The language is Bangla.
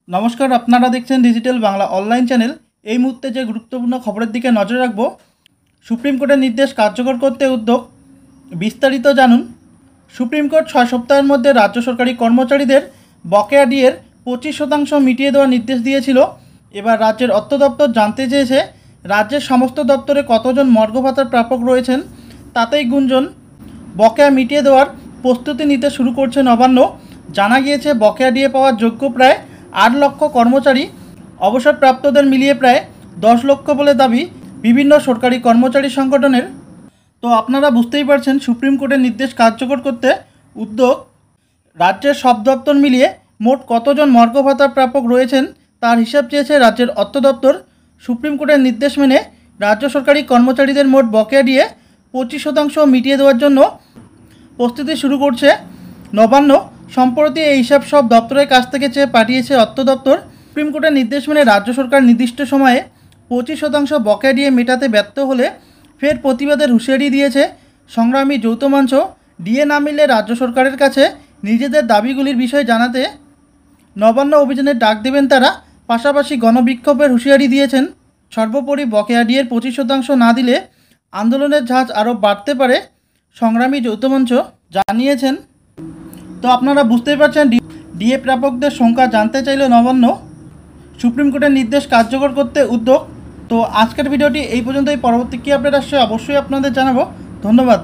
নমস্কার, আপনারা দেখছেন ডিজিটাল বাংলা অনলাইন চ্যানেল। এই মুহূর্তে যে গুরুত্বপূর্ণ খবরের দিকে নজর রাখব। সুপ্রিম কোর্টের নির্দেশ কার্যকর করতে উদ্যোগ, বিস্তারিত জানুন। সুপ্রিম কোর্ট 6 সপ্তাহের মধ্যে রাজ্য সরকারি কর্মচারীদের বকেয়া ডিএর 25% মিটিয়ে দেওয়ার নির্দেশ দিয়েছিল। এবার রাজ্যের অর্থ দপ্তর জানতে চেয়েছে রাজ্যের সমস্ত দপ্তরে কতজন মর্গ ভাতার প্রাপক রয়েছেন। তাতেই গুঞ্জন, বকেয়া মিটিয়ে দেওয়ার প্রস্তুতি নিতে শুরু করছে নবান্ন। জানা গিয়েছে বকেয়া ডিএ পাওয়ার যোগ্য প্রায় 8 লক্ষ কর্মচারী, অবসরপ্রাপ্তদের মিলিয়ে প্রায় 10 লক্ষ বলে দাবি বিভিন্ন সরকারি কর্মচারী সংগঠনের। তো আপনারা বুঝতেই পারছেন, সুপ্রিম কোর্টের নির্দেশ কার্যকর করতে উদ্যোগ। রাজ্যের সব দপ্তর মিলিয়ে মোট কতজন মর্গ ভাতার প্রাপক রয়েছেন তার হিসাব চেয়েছে রাজ্যের অর্থ দপ্তর। সুপ্রিম কোর্টের নির্দেশ মেনে রাজ্য সরকারি কর্মচারীদের মোট বকেয়া ডিএ 25% মিটিয়ে দেওয়ার জন্য প্রস্তুতি শুরু করছে নবান্ন। সম্প্রতি এই হিসাব সব দপ্তরের কাছ থেকে চেয়ে পাঠিয়েছে অর্থ দপ্তর। সুপ্রিম কোর্টের নির্দেশ মেনে রাজ্য সরকার নির্দিষ্ট সময়ে 25% বকেয়া ডিএ মেটাতে ব্যর্থ হলে ফের প্রতিবাদের হুঁশিয়ারি দিয়েছে সংগ্রামী যৌথ মঞ্চ। ডিএ না মিললে রাজ্য সরকারের কাছে নিজেদের দাবিগুলির বিষয়ে জানাতে নবান্ন অভিযানের ডাক দেবেন তারা। পাশাপাশি গণবিক্ষোভের হুঁশিয়ারি দিয়েছেন। সর্বোপরি বকেয়া ডিএর 25% না দিলে আন্দোলনের ঝাঁজ আরও বাড়তে পারে, সংগ্রামী যৌথ মঞ্চ জানিয়েছেন। তো আপনারা বুঝতেই পারছেন, ডিএ প্রাপকদের সংখ্যা জানতে চাইলে নবান্ন। সুপ্রিম কোর্টের নির্দেশ কার্যকর করতে উদ্যোগ। তো আজকের ভিডিওটি এই পর্যন্তই। পরবর্তী কী আপডেট আসছে অবশ্যই আপনাদের জানাবো। ধন্যবাদ।